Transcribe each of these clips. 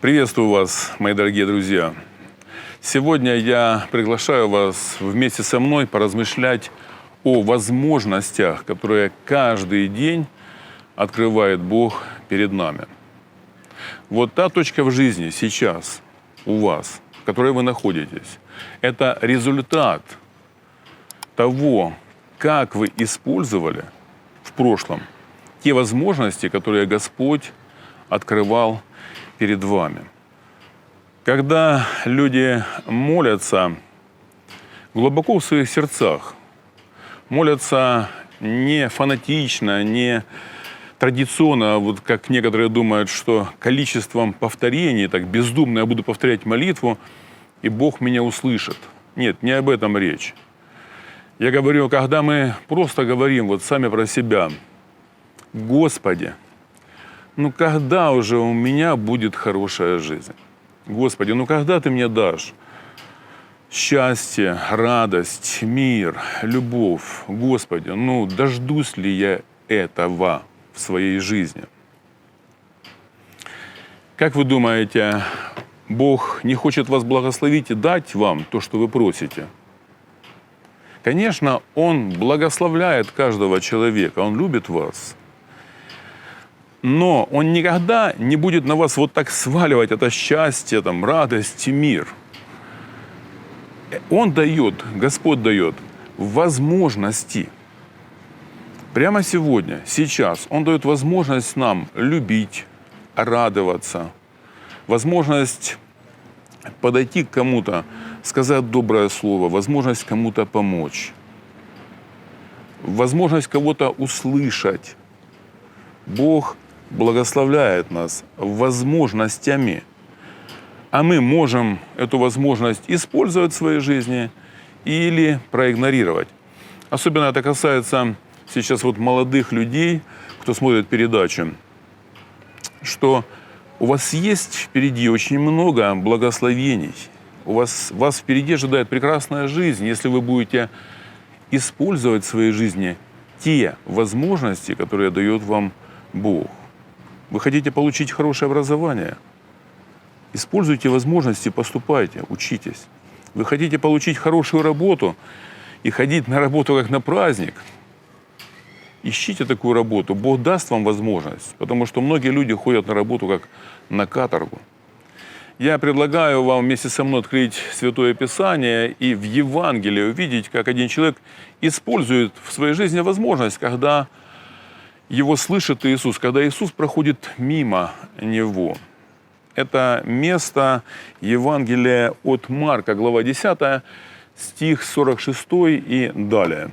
Приветствую вас, мои дорогие друзья. Сегодня я приглашаю вас вместе со мной поразмышлять о возможностях, которые каждый день открывает Бог перед нами. Вот та точка в жизни сейчас у вас, в которой вы находитесь, это результат того, как вы использовали в прошлом те возможности, которые Господь открывал перед вами. Когда люди молятся глубоко в своих сердцах, молятся не фанатично, не традиционно, вот как некоторые думают, что количеством повторений, так бездумно я буду повторять молитву, и Бог меня услышит. Нет, не об этом речь. Я говорю, когда мы просто говорим вот сами про себя: Господи, когда уже у меня будет хорошая жизнь? Господи, когда Ты мне дашь счастье, радость, мир, любовь? Господи, дождусь ли я этого в своей жизни? Как вы думаете, Бог не хочет вас благословить и дать вам то, что вы просите? Конечно, Он благословляет каждого человека, Он любит вас. Но Он никогда не будет на вас вот так сваливать это счастье, радость и мир. Он дает, Господь дает возможности. Прямо сегодня, сейчас Он дает возможность нам любить, радоваться, возможность подойти к кому-то, сказать доброе слово, возможность кому-то помочь, возможность кого-то услышать. Бог благословляет нас возможностями, а мы можем эту возможность использовать в своей жизни или проигнорировать. Особенно это касается сейчас молодых людей, кто смотрит передачу, что у вас есть впереди очень много благословений. Вас впереди ожидает прекрасная жизнь, если вы будете использовать в своей жизни те возможности, которые дает вам Бог. Вы хотите получить хорошее образование? Используйте возможности, поступайте, учитесь. Вы хотите получить хорошую работу и ходить на работу как на праздник? Ищите такую работу. Бог даст вам возможность, потому что многие люди ходят на работу как на каторгу. Я предлагаю вам вместе со мной открыть Святое Писание и в Евангелии увидеть, как один человек использует в своей жизни возможность, когда его слышит Иисус, когда Иисус проходит мимо него. Это место Евангелия от Марка, глава 10, стих 46 и далее.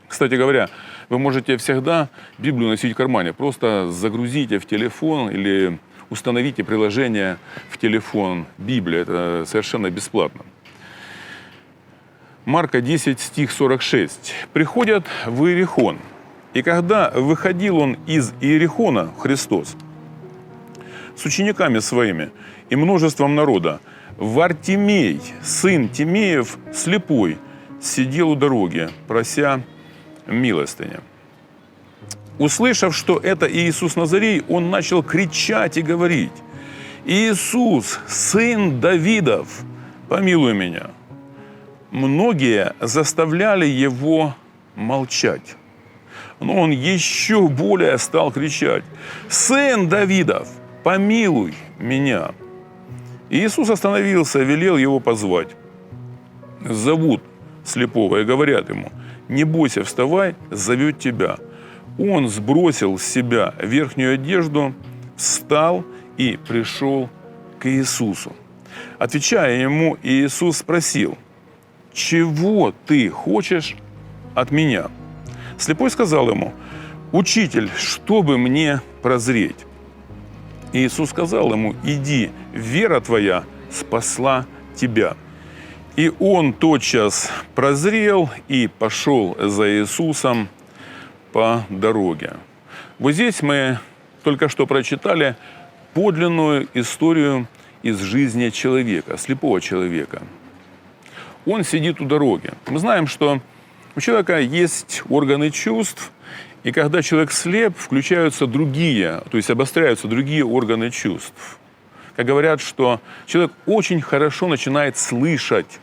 Кстати говоря, вы можете всегда Библию носить в кармане. Просто загрузите в телефон или установите приложение в телефон Библия. Это совершенно бесплатно. Марка 10, стих 46. «Приходят в Иерихон. И когда выходил он из Иерихона, Христос, с учениками своими и множеством народа, Вартимей, сын Тимеев, слепой, сидел у дороги, прося милостыни. Услышав, что это Иисус Назарей, он начал кричать и говорить: Иисус, сын Давидов, помилуй меня. Многие заставляли его молчать. Но он еще более стал кричать: «Сын Давидов, помилуй меня!» И Иисус остановился, велел его позвать. Зовут слепого и говорят ему: «Не бойся, вставай, зовет тебя». Он сбросил с себя верхнюю одежду, встал и пришел к Иисусу. Отвечая ему, Иисус спросил: «Чего ты хочешь от меня?» Слепой сказал ему: «Учитель, чтобы мне прозреть». Иисус сказал ему: «Иди, вера твоя спасла тебя». И он тотчас прозрел и пошел за Иисусом по дороге. Вот здесь мы только что прочитали подлинную историю из жизни человека, слепого человека. Он сидит у дороги. Мы знаем, что у человека есть органы чувств, и когда человек слеп, включаются другие, то есть обостряются другие органы чувств. Как говорят, что человек очень хорошо начинает слышать.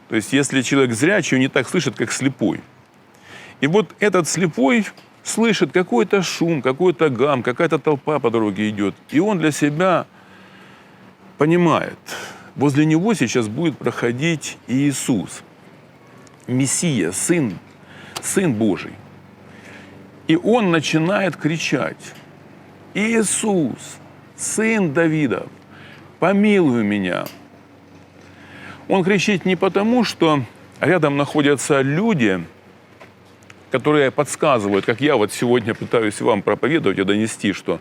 То есть если человек зрячий, он не так слышит, как слепой. И вот этот слепой слышит какой-то шум, какой-то гам, какая-то толпа по дороге идет. И он для себя понимает, возле него сейчас будет проходить Иисус, Мессия, Сын Божий. И он начинает кричать: «Иисус, Сын Давидов, помилуй меня». Он кричит не потому, что рядом находятся люди, которые подсказывают, как я вот сегодня пытаюсь вам проповедовать и донести, что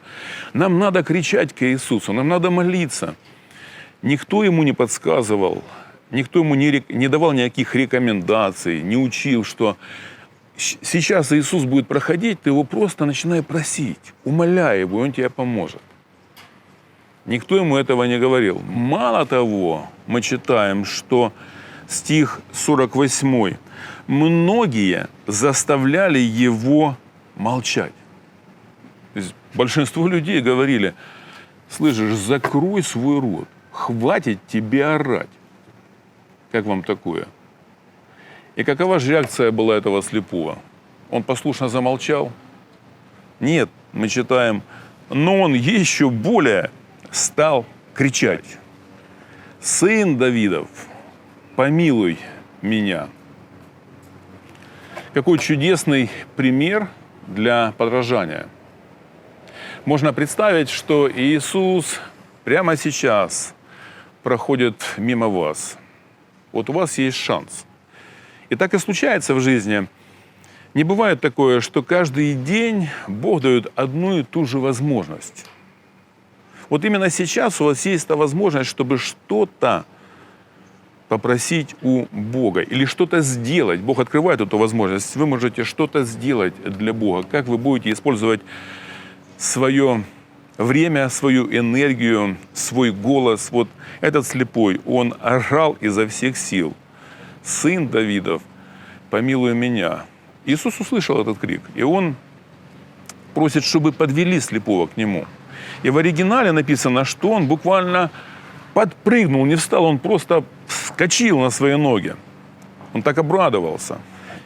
нам надо кричать к Иисусу, нам надо молиться. Никто ему не подсказывал, никто ему не давал никаких рекомендаций, не учил, что сейчас Иисус будет проходить, ты его просто начинай просить, умоляй его, и он тебе поможет. Никто ему этого не говорил. Мало того, мы читаем, что стих 48. Многие заставляли его молчать. То есть большинство людей говорили: слышишь, закрой свой рот, хватит тебе орать. Как вам такое? И какова же реакция была этого слепого? Он послушно замолчал? Нет, мы читаем, но он еще более стал кричать: «Сын Давидов, помилуй меня». Какой чудесный пример для подражания. Можно представить, что Иисус прямо сейчас проходит мимо вас. Вот у вас есть шанс. И так и случается в жизни. Не бывает такое, что каждый день Бог дает одну и ту же возможность. Вот именно сейчас у вас есть та возможность, чтобы что-то попросить у Бога или что-то сделать. Бог открывает эту возможность. Вы можете что-то сделать для Бога. Как вы будете использовать свое время, свою энергию, свой голос. Вот этот слепой, он орал изо всех сил: «Сын Давидов, помилуй меня». Иисус услышал этот крик, и он просит, чтобы подвели слепого к нему. И в оригинале написано, что он буквально подпрыгнул, не встал, он просто вскочил на свои ноги. Он так обрадовался.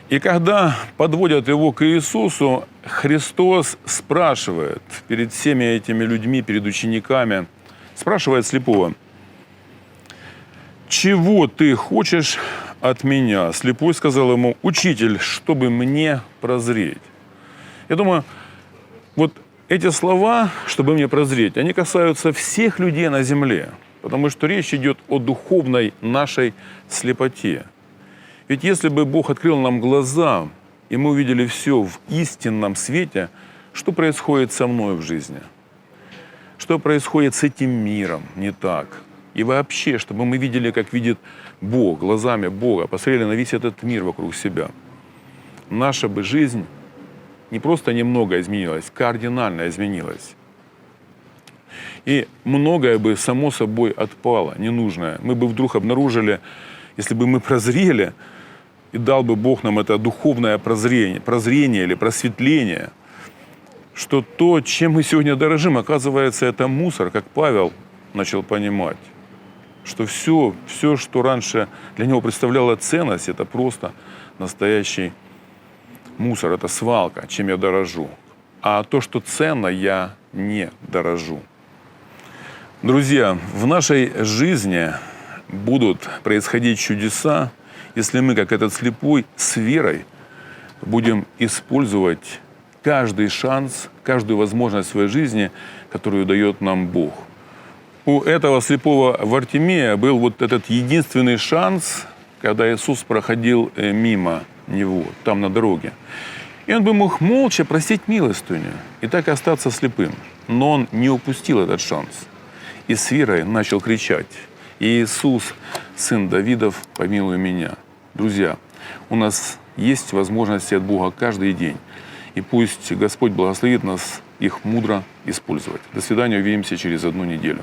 И когда подводят его к Иисусу, Христос спрашивает перед всеми этими людьми, перед учениками, спрашивает слепого: «Чего ты хочешь от меня?» Слепой сказал ему: «Учитель, чтобы мне прозреть». Я думаю, вот эти слова, чтобы мне прозреть, они касаются всех людей на земле, потому что речь идет о духовной нашей слепоте. Ведь если бы Бог открыл нам глаза, и мы увидели все в истинном свете, что происходит со мной в жизни? Что происходит с этим миром не так? И вообще, чтобы мы видели, как видит Бог, глазами Бога, посмотрели на весь этот мир вокруг себя. Наша бы жизнь не просто немного изменилась, кардинально изменилась. И многое бы само собой отпало, ненужное. Мы бы вдруг обнаружили, если бы мы прозрели, и дал бы Бог нам это духовное прозрение или просветление, что то, чем мы сегодня дорожим, оказывается, это мусор, как Павел начал понимать. Что все, что раньше для него представляло ценность, это просто настоящий мусор, это свалка, чем я дорожу. А то, что ценно, я не дорожу. Друзья, в нашей жизни будут происходить чудеса, если мы, как этот слепой, с верой будем использовать каждый шанс, каждую возможность в своей жизни, которую дает нам Бог. У этого слепого Вартимея был вот этот единственный шанс, когда Иисус проходил мимо него, там на дороге. И он бы мог молча просить милостыню и так и остаться слепым. Но он не упустил этот шанс. И с верой начал кричать: «Иисус, Сын Давидов, помилуй меня». Друзья, у нас есть возможности от Бога каждый день. И пусть Господь благословит нас их мудро использовать. До свидания, увидимся через 1 неделю.